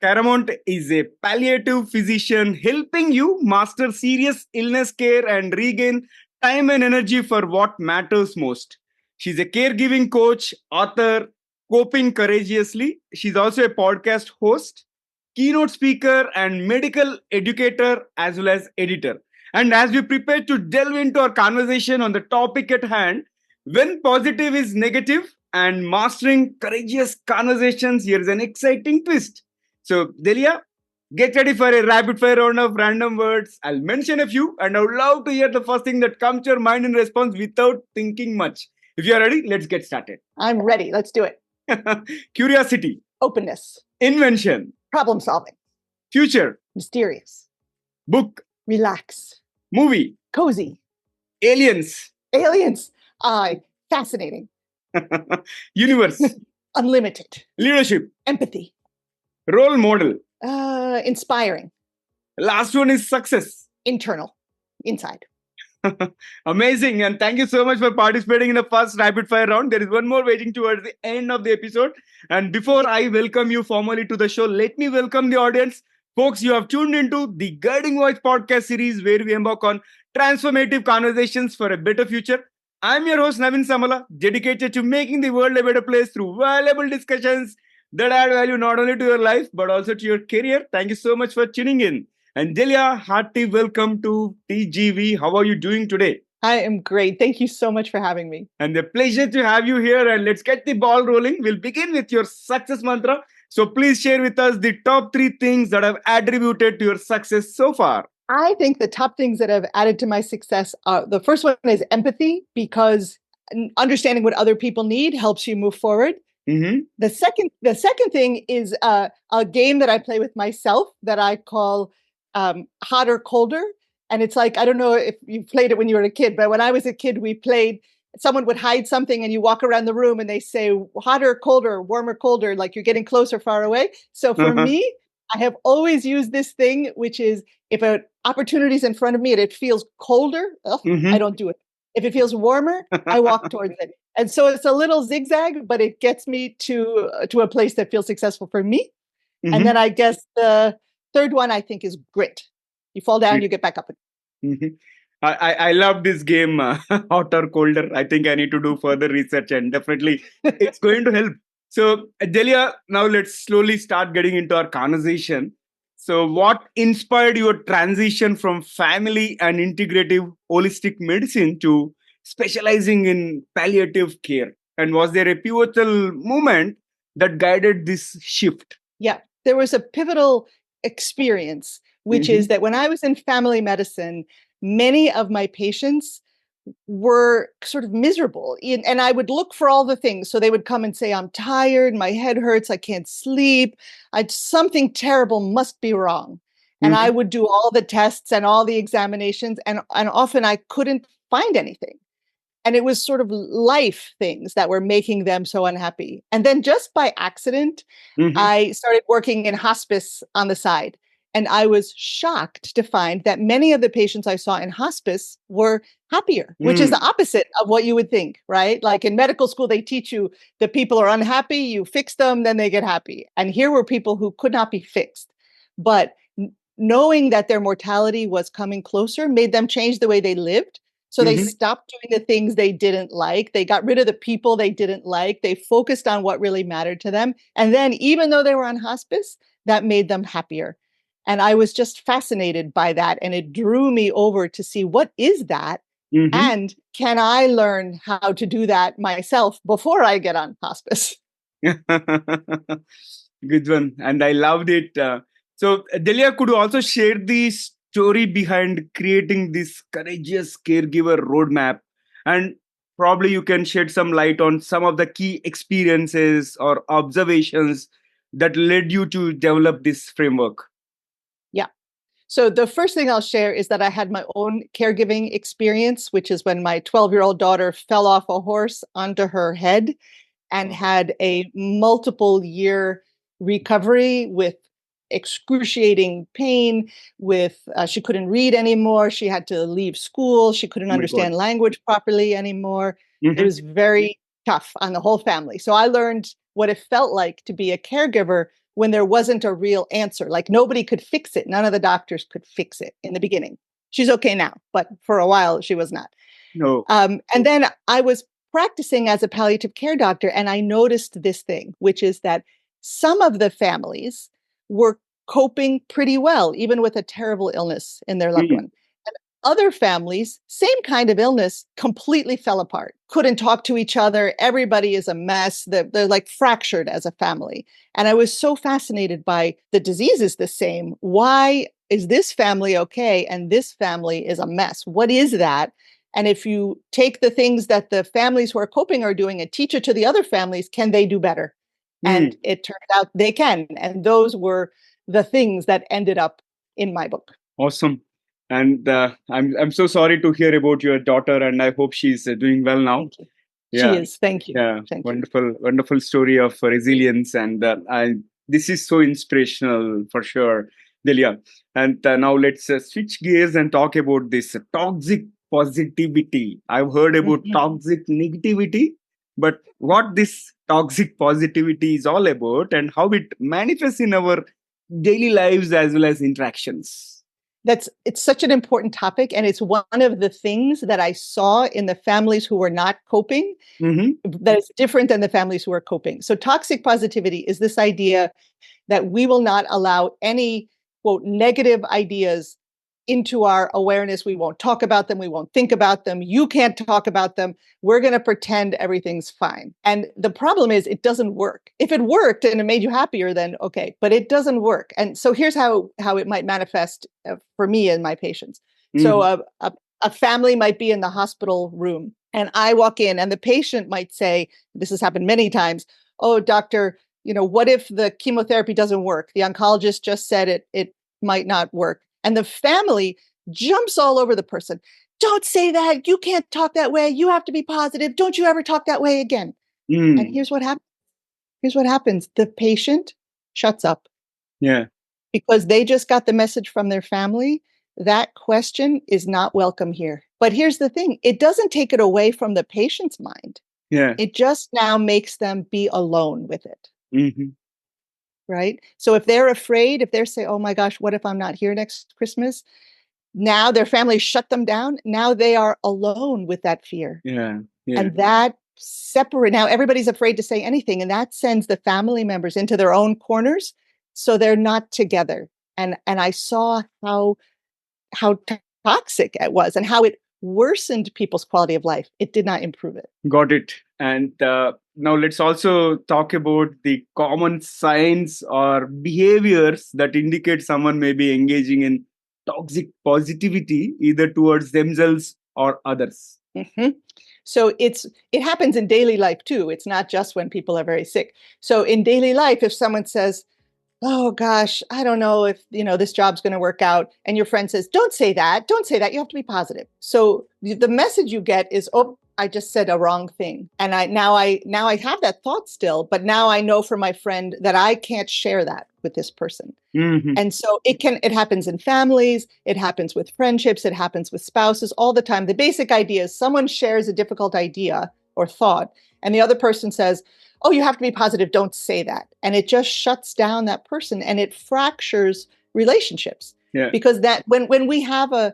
Chiaramonte is a palliative physician helping you master serious illness care and regain time and energy for what matters most. She's a caregiving coach, author, coping courageously. She's also a podcast host, keynote speaker, and medical educator as well as editor. And as we prepare to delve into our conversation on the topic at hand, when positive is negative and mastering courageous conversations, here's an exciting twist. So, Delia, get ready for a rapid fire round of random words. I'll mention a few and I would love to hear the first thing that comes to your mind in response without thinking much. If you're ready, let's get started. I'm ready. Let's do it. Curiosity, Openness, invention, problem solving, future, mysterious, book, relax, movie, cozy, aliens, aliens, fascinating, universe, unlimited, leadership, empathy, role model. inspiring, Last one is success. internal, inside. Amazing. And thank you so much for participating in the first rapid fire round. There is one more waiting towards the end of the episode. And before I welcome you formally to the show, let me welcome the audience. Folks, you have tuned into the Guiding Voice podcast series where we embark on transformative conversations for a better future. I'm your host, Naveen Samala, dedicated to making the world a better place through valuable discussions that add value not only to your life, but also to your career. Thank you so much for tuning in. And Delia, hearty welcome to TGV. How are you doing today? I am great. Thank you so much for having me. And a pleasure to have you here. And let's get the ball rolling. We'll begin with your success mantra. So please share with us the top 3 things that have attributed to your success so far. I think the top things that have added to my success are the first one is empathy, because understanding what other people need helps you move forward. Mm-hmm. The second thing is a game that I play with myself that I call hot or colder. And it's like, I don't know if you played it when you were a kid, but when I was a kid, we played, someone would hide something and you walk around the room and they say hotter, colder, warmer, colder, like you're getting closer, far away. So for me, I have always used this thing, which is if an opportunity is in front of me and it feels colder, I don't do it. If it feels warmer, I walk towards it. And so it's a little zigzag, but it gets me to a place that feels successful for me. And then I guess the third one, I think, is grit. You fall down, you get back up. I love this game, hot or colder. I think I need to do further research and definitely it's going to help. So, Delia, now let's slowly start getting into our conversation. So, what inspired your transition from family and integrative holistic medicine to specializing in palliative care? And was there a pivotal moment that guided this shift? Yeah, there was a pivotal experience, which is that when I was in family medicine, many of my patients were sort of miserable. And I would look for all the things. So they would come and say, I'm tired, my head hurts, I can't sleep. Something terrible must be wrong. And I would do all the tests and all the examinations, and often I couldn't find anything. And it was sort of life things that were making them so unhappy. And then just by accident, I started working in hospice on the side. And I was shocked to find that many of the patients I saw in hospice were happier, which is the opposite of what you would think, right? Like in medical school, they teach you that people are unhappy, you fix them, then they get happy. And here were people who could not be fixed. But knowing that their mortality was coming closer made them change the way they lived. So they stopped doing the things they didn't like. They got rid of the people they didn't like. They focused on what really mattered to them. And then even though they were on hospice, that made them happier. And I was just fascinated by that. And it drew me over to see, what is that? And can I learn how to do that myself before I get on hospice? Good one. And I loved it. So, Delia, could you also share the story behind creating this Courageous Caregiver Roadmap? And probably you can shed some light on some of the key experiences or observations that led you to develop this framework. So the first thing I'll share is that I had my own caregiving experience, which is when my 12-year-old daughter fell off a horse onto her head and had a multiple year recovery with excruciating pain, with she couldn't read anymore. She had to leave school. She couldn't understand language properly anymore. It was very tough on the whole family. So I learned what it felt like to be a caregiver when there wasn't a real answer. Like nobody could fix it. None of the doctors could fix it in the beginning. She's okay now, but for a while she was not. No. And then I was practicing as a palliative care doctor, and I noticed this thing, which is that some of the families were coping pretty well, even with a terrible illness in their loved one. And other families, same kind of illness, completely fell apart, couldn't talk to each other. Everybody is a mess. They're like fractured as a family. And I was so fascinated by the disease is the same. Why is this family okay and this family is a mess? What is that? And if you take the things that the families who are coping are doing and teach it to the other families, can they do better? And it turned out they can. And those were the things that ended up in my book. Awesome. And I'm so sorry to hear about your daughter, and I hope she's doing well now. Thank you. Yeah. She is. Thank you. Yeah. Thank wonderful story of resilience. And this is so inspirational for sure, Delia. And now let's switch gears and talk about this toxic positivity. I've heard about toxic negativity, but what this toxic positivity is all about and how it manifests in our daily lives as well as interactions. It's such an important topic, and it's one of the things that I saw in the families who were not coping that is different than the families who are coping. So toxic positivity is this idea that we will not allow any, quote, negative ideas into our awareness. We won't talk about them. We won't think about them. You can't talk about them. We're going to pretend everything's fine. And the problem is it doesn't work. If it worked and it made you happier, then okay, but it doesn't work. And so here's how it might manifest for me and my patients. So a family might be in the hospital room and I walk in and the patient might say, this has happened many times, oh, doctor, what if the chemotherapy doesn't work? The oncologist just said it might not work. And the family jumps all over the person. Don't say that. You can't talk that way. You have to be positive. Don't you ever talk that way again. And here's what happens. The patient shuts up. Yeah. Because they just got the message from their family. That question is not welcome here. But here's the thing. It doesn't take it away from the patient's mind. Yeah. It just now makes them be alone with it. Right? So if they're afraid, if they're saying, oh my gosh, what if I'm not here next Christmas? Now their family shut them down. Now they are alone with that fear. Yeah. And that separate, now everybody's afraid to say anything. And that sends the family members into their own corners. So they're not together. And I saw how toxic it was and how it worsened people's quality of life. It did not improve it. Got it. And now let's also talk about the common signs or behaviors that indicate someone may be engaging in toxic positivity, either towards themselves or others. So it happens in daily life too. It's not just when people are very sick. So in daily life, if someone says, oh gosh, I don't know if, this job's going to work out. And your friend says, don't say that. Don't say that. You have to be positive. So the message you get is, oh, I just said a wrong thing. And now I have that thought still, but now I know from my friend that I can't share that with this person. And so it happens in families, it happens with friendships, it happens with spouses all the time. The basic idea is someone shares a difficult idea or thought, and the other person says, oh, you have to be positive, don't say that. And it just shuts down that person and it fractures relationships. Yeah. Because that when we have a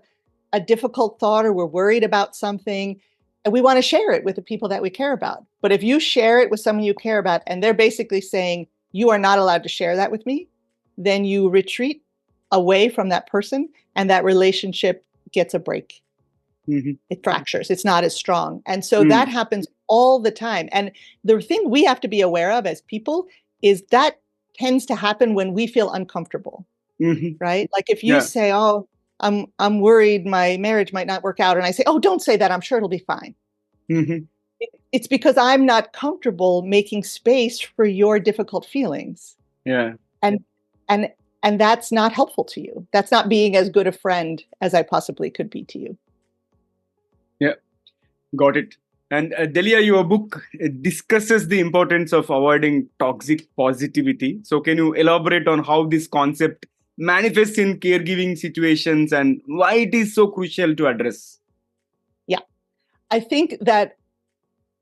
difficult thought or we're worried about something, and we want to share it with the people that we care about. But if you share it with someone you care about, and they're basically saying, you are not allowed to share that with me, then you retreat away from that person and that relationship gets a break. It fractures. It's not as strong. And so that happens all the time. And the thing we have to be aware of as people is that tends to happen when we feel uncomfortable, right? Like if you say, oh, I'm worried my marriage might not work out. And I say, oh, don't say that. I'm sure it'll be fine. It's because I'm not comfortable making space for your difficult feelings. Yeah. And that's not helpful to you. That's not being as good a friend as I possibly could be to you. Yeah. Got it. And Delia, your book discusses the importance of avoiding toxic positivity. So can you elaborate on how this concept manifests in caregiving situations and why it is so crucial to address? Yeah. I think that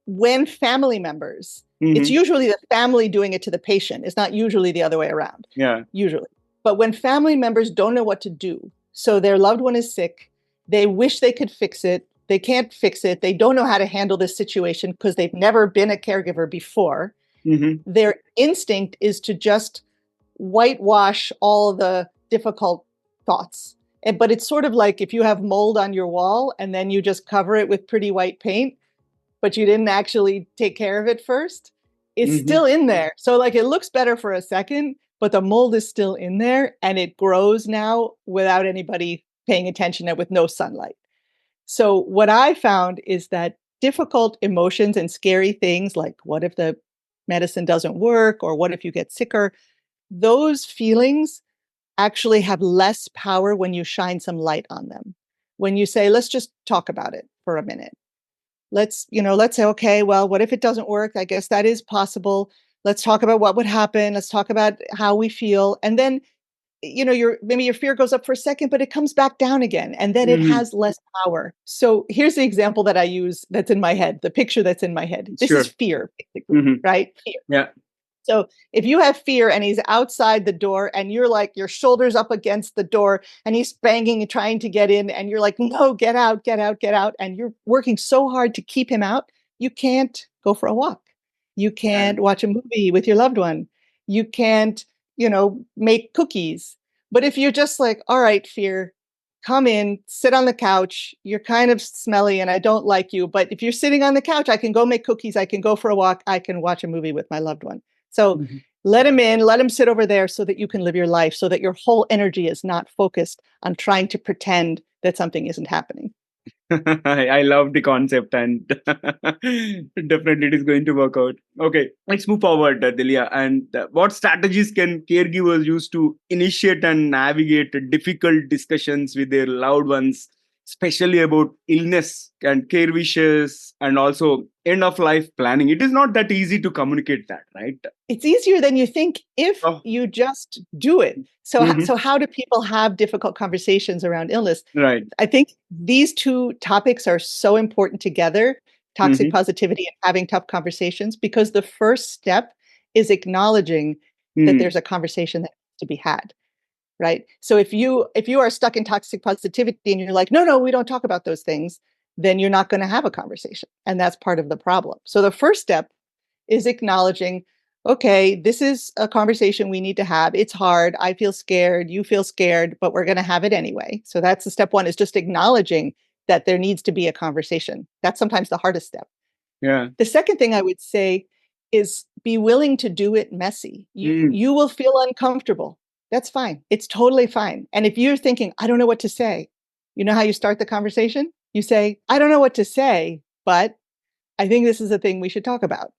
when family members It's Mm-hmm. usually the family doing it to the patient. It's not usually the other way around, Yeah. usually. But when family members don't know what to do, so their loved one is sick, they wish they could fix it, they can't fix it, they don't know how to handle this situation because they've never been a caregiver before, Mm-hmm. their instinct is to just whitewash all the difficult thoughts. But it's sort of like if you have mold on your wall and then you just cover it with pretty white paint, but you didn't actually take care of it first, it's Mm-hmm. still in there. So like it looks better for a second, but the mold is still in there and it grows now without anybody paying attention and with no sunlight. So what I found is that difficult emotions and scary things like what if the medicine doesn't work or what if you get sicker, those feelings actually have less power when you shine some light on them. When you say, let's just talk about it for a minute. Let's say, okay, well, what if it doesn't work? I guess that is possible. Let's talk about what would happen. Let's talk about how we feel. And then, maybe your fear goes up for a second, but it comes back down again. And then it Mm-hmm. has less power. So here's the example that I use that's in my head, the picture that's in my head. This is Sure. fear, basically, Mm-hmm. right? Fear. Yeah. So if you have fear and he's outside the door and you're like your shoulders up against the door and he's banging and trying to get in and you're like, no, get out, get out, get out. And you're working so hard to keep him out, you can't go for a walk. You Yeah. can't watch a movie with your loved one. You can't, make cookies. But if you're just like, all right, fear, come in, sit on the couch. You're kind of smelly and I don't like you. But if you're sitting on the couch, I can go make cookies. I can go for a walk. I can watch a movie with my loved one. So Mm-hmm. let him in, let him sit over there so that you can live your life, so that your whole energy is not focused on trying to pretend that something isn't happening. I love the concept and definitely it is going to work out. Okay, let's move forward, Delia. And what strategies can caregivers use to initiate and navigate difficult discussions with their loved ones, especially about illness and care wishes and also end of life planning? It is not that easy to communicate that, right? It's easier than you think if Oh, you just do it. So, mhm. so how do people have difficult conversations around illness? Right. I think these two topics are so important together, toxic Mm-hmm. positivity and having tough conversations, because the first step is acknowledging that Mm. there's a conversation that needs to be had. Right. So if you are stuck in toxic positivity and you're like, no, we don't talk about those things, then you're not going to have a conversation. And that's part of the problem. So the first step is acknowledging, okay, this is a conversation we need to have. It's hard. I feel scared. You feel scared, but we're going to have it anyway. So that's the step one, is just acknowledging that there needs to be a conversation. That's sometimes the hardest step. Yeah. The second thing I would say is be willing to do it messy. You Mm. you will feel uncomfortable. That's fine. It's totally fine. And if you're thinking, I don't know what to say, you know how you start the conversation? You say, I don't know what to say, but I think this is a thing we should talk about.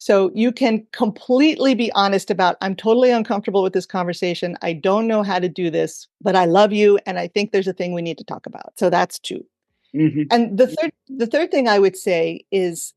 So you can completely be honest about, I'm totally uncomfortable with this conversation. I don't know how to do this, but I love you and I think there's a thing we need to talk about. So that's two. Mm-hmm. And the third thing I would say is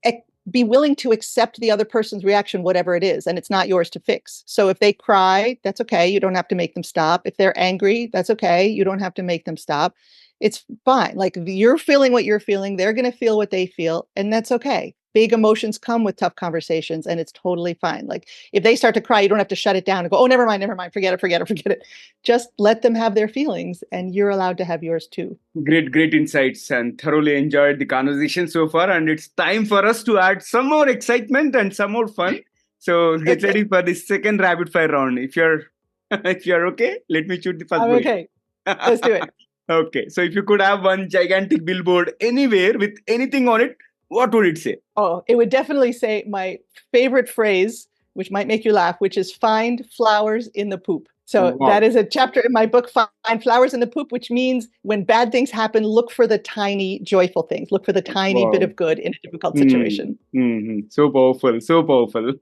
be willing to accept the other person's reaction, whatever it is, and it's not yours to fix. So if they cry, that's okay. You don't have to make them stop. If they're angry, that's okay. You don't have to make them stop. It's fine. Like you're feeling what you're feeling, they're going to feel what they feel, and that's okay. Big emotions come with tough conversations, and it's totally fine. Like if they start to cry, you don't have to shut it down and go, oh, never mind, forget it. Just let them have their feelings, and you're allowed to have yours too. Great insights and thoroughly enjoyed the conversation so far. And it's time for us to add some more excitement and some more fun. So get Okay, ready for the second rapid fire round. If you're if you're okay, let me shoot the first I'm bullet. okay. Let's do it. Okay. So if you could have one gigantic billboard anywhere with anything on it, what would it say? Oh, it would definitely say my favorite phrase, which might make you laugh, which is find flowers in the poop. So that Wow. is a chapter in my book, Find Flowers in the Poop, which means when bad things happen, look for the tiny joyful things. Look for the tiny bit Wow. of good in a difficult Hmm. situation. Hmm. So powerful. So powerful.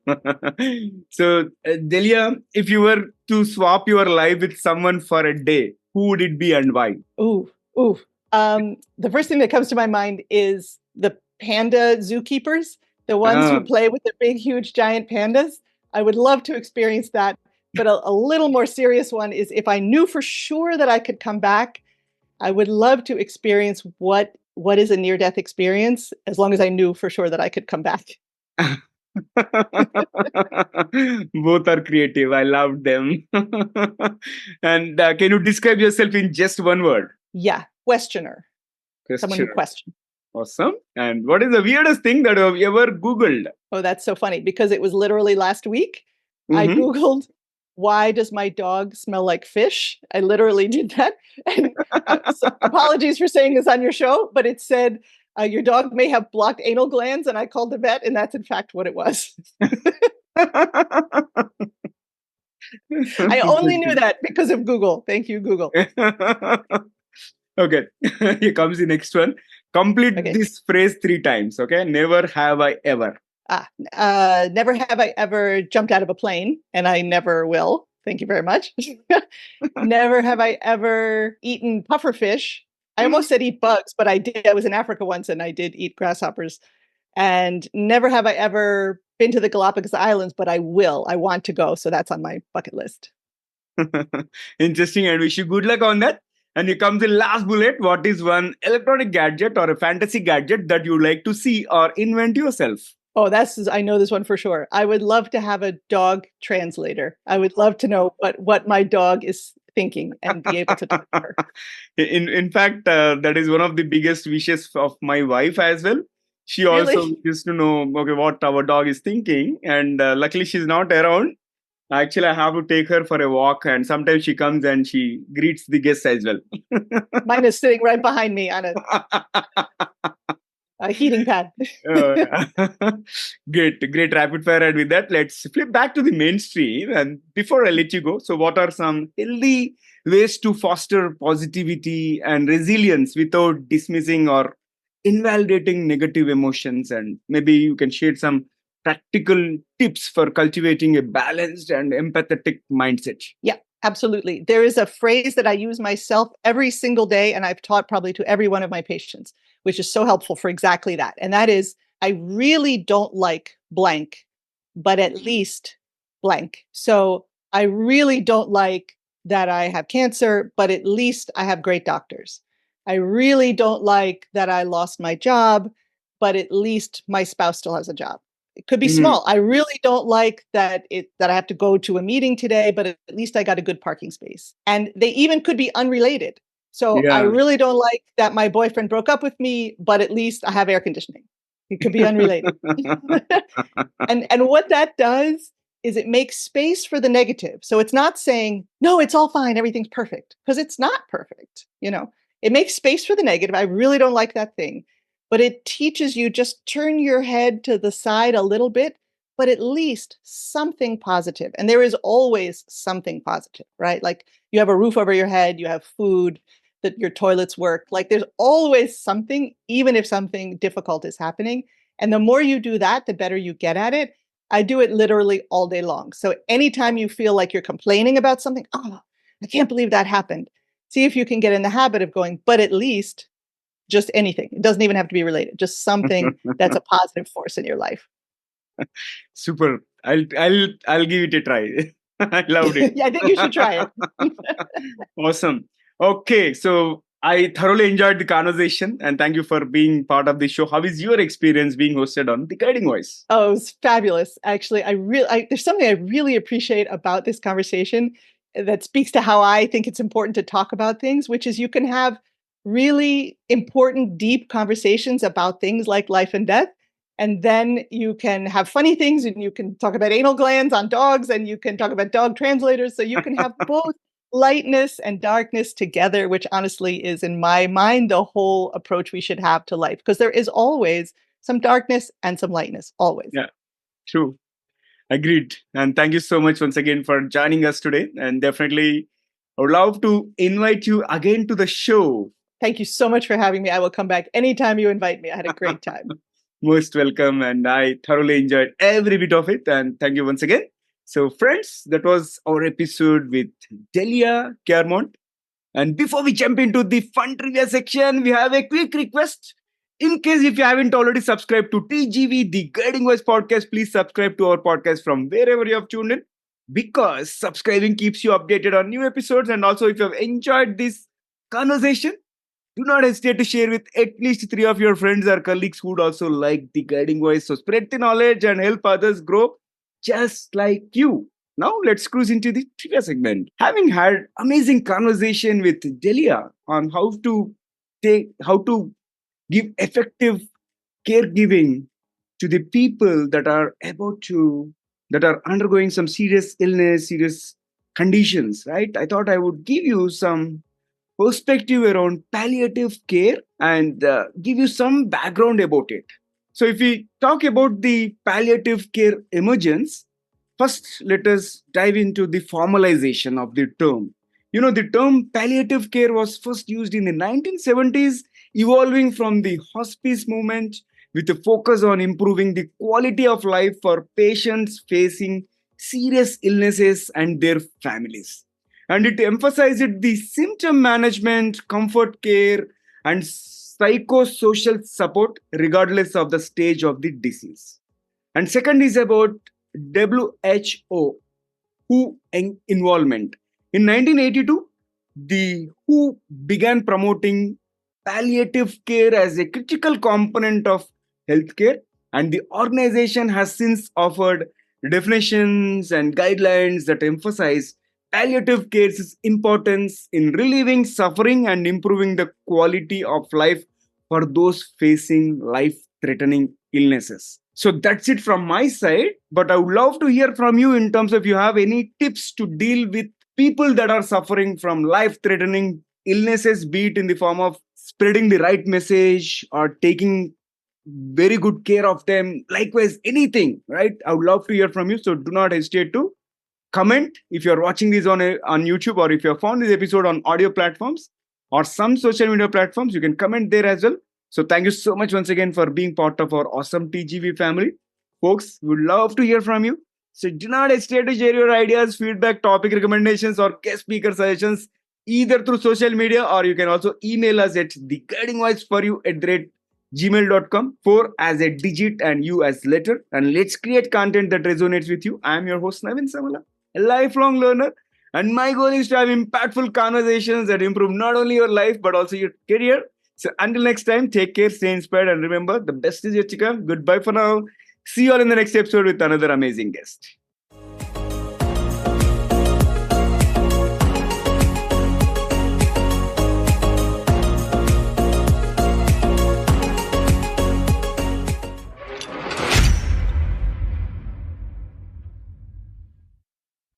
So, Delia, if you were to swap your life with someone for a day, who would it be and why? Ooh, ooh. The first thing that comes to my mind is the panda zookeepers, the ones who Ah. play with the big, huge, giant pandas. I would love to experience that. But a little more serious one is if I knew for sure that I could come back, I would love to experience what is a near-death experience, as long as I knew for sure that I could come back. Both are creative. I loved them. And can you describe yourself in just one word? Yeah, questioner. Someone who Question. questions. Awesome. And what is the weirdest thing that you have ever Googled? Oh, that's so funny because it was literally last week. I Mm-hmm. Googled, why does my dog smell like fish? I literally did that. And so apologies for saying this on your show, but it said, your dog may have blocked anal glands. And I called the vet, and that's in fact what it was. I only knew that because of Google. Thank you, Google. Okay. Here comes the next one. Complete Okay. this phrase 3 times. Okay. Never have I ever. Never have I ever jumped out of a plane, and I never will. Thank you very much. Never have I ever eaten puffer fish. I almost said eat bugs, but I did. I was in Africa once and I did eat grasshoppers. And never have I ever been to the Galapagos Islands, but I will. I want to go. So that's on my bucket list. Interesting. And wish you good luck on that. And here comes the last bullet. What is one electronic gadget or a fantasy gadget that you like to see or invent yourself? Oh, I know this one for sure. I would love to have a dog translator. I would love to know what my dog is thinking and be able to talk to her. In fact, that is one of the biggest wishes of my wife as well. She Really? also used to know what our dog is thinking, and luckily she's not around. Actually, I have to take her for a walk, and sometimes she comes and she greets the guests as well. Mine is sitting right behind me on a heating pad. Great rapid fire. And with that, let's flip back to the mainstream. And before I let you go, so what are some healthy ways to foster positivity and resilience without dismissing or invalidating negative emotions? And maybe you can share some practical tips for cultivating a balanced and empathetic mindset. Yeah, absolutely. There is a phrase that I use myself every single day, and I've taught probably to every one of my patients, which is so helpful for exactly that. And that is, I really don't like blank, but at least blank. So I really don't like that I have cancer, but at least I have great doctors. I really don't like that I lost my job, but at least my spouse still has a job. It could be small. I really don't like that I have to go to a meeting today, but at least I got a good parking space. And they even could be unrelated. So I really don't like that my boyfriend broke up with me, but at least I have air conditioning. It could be unrelated. And what that does is it makes space for the negative. So it's not saying, no, it's all fine, everything's perfect, because it's not perfect. It makes space for the negative. I really don't like that thing. But it teaches you just turn your head to the side a little bit, but at least something positive. And there is always something positive, right? Like you have a roof over your head, you have food, that your toilets work. Like there's always something, even if something difficult is happening. And the more you do that, the better you get at it. I do it literally all day long. So anytime you feel like you're complaining about something, oh, I can't believe that happened. See if you can get in the habit of going, but at least just anything. It doesn't even have to be related. Just something that's a positive force in your life. Super. I'll give it a try. I loved it. Yeah, I think you should try it. Awesome. Okay, so I thoroughly enjoyed the conversation and thank you for being part of the show. How is your experience being hosted on The Guiding Voice? Oh, it was fabulous. Actually, there's something I really appreciate about this conversation that speaks to how I think it's important to talk about things, which is you can have really important, deep conversations about things like life and death. And then you can have funny things and you can talk about anal glands on dogs and you can talk about dog translators. So you can have both lightness and darkness together, which honestly is, in my mind, the whole approach we should have to life, because there is always some darkness and some lightness, always. Yeah, true. Agreed. And thank you so much once again for joining us today. And definitely, I would love to invite you again to the show. Thank you so much for having me. I will come back anytime you invite me. I had a great time. Most welcome. And I thoroughly enjoyed every bit of it. And thank you once again. So, friends, that was our episode with Delia, Chiaramonte. And before we jump into the fun trivia section, we have a quick request. In case if you haven't already subscribed to TGV, the Guiding Voice podcast, please subscribe to our podcast from wherever you have tuned in, because subscribing keeps you updated on new episodes. And also, if you have enjoyed this conversation, Do not hesitate to share with at least three of your friends or colleagues who would also like the guiding voice. So spread the knowledge and help others grow just like you. Now let's cruise into the trivia segment. Having had amazing conversation with Delia on how to give effective caregiving to the people that are undergoing some serious illness, serious conditions, right? I thought I would give you some perspective around palliative care and give you some background about it. So, if we talk about the palliative care emergence, first let us dive into the formalization of the term. You know, the term palliative care was first used in the 1970s, evolving from the hospice movement with a focus on improving the quality of life for patients facing serious illnesses and their families. And it emphasized the symptom management, comfort care, and psychosocial support regardless of the stage of the disease. And second is about WHO involvement. In 1982, the WHO began promoting palliative care as a critical component of healthcare, and the organization has since offered definitions and guidelines that emphasize palliative care's importance in relieving suffering and improving the quality of life for those facing life threatening illnesses. So that's it from my side. But I would love to hear from you in terms of you have any tips to deal with people that are suffering from life threatening illnesses, be it in the form of spreading the right message or taking very good care of them. Likewise, anything, right? I would love to hear from you. So do not hesitate to comment if you're watching this on YouTube, or if you have found this episode on audio platforms or some social media platforms, you can comment there as well. So thank you so much once again for being part of our awesome TGV family. Folks, we would love to hear from you. So do not hesitate to share your ideas, feedback, topic recommendations, or guest speaker suggestions either through social media, or you can also email us at theguidingvoiceforyou@gmail.com, for as a digit and you as letter. And let's create content that resonates with you. I am your host Naveen Samala, a lifelong learner, and my goal is to have impactful conversations that improve not only your life but also your career. So until next time, take care, stay inspired, and remember, the best is yet to come. Goodbye for now. See you all in the next episode with another amazing guest.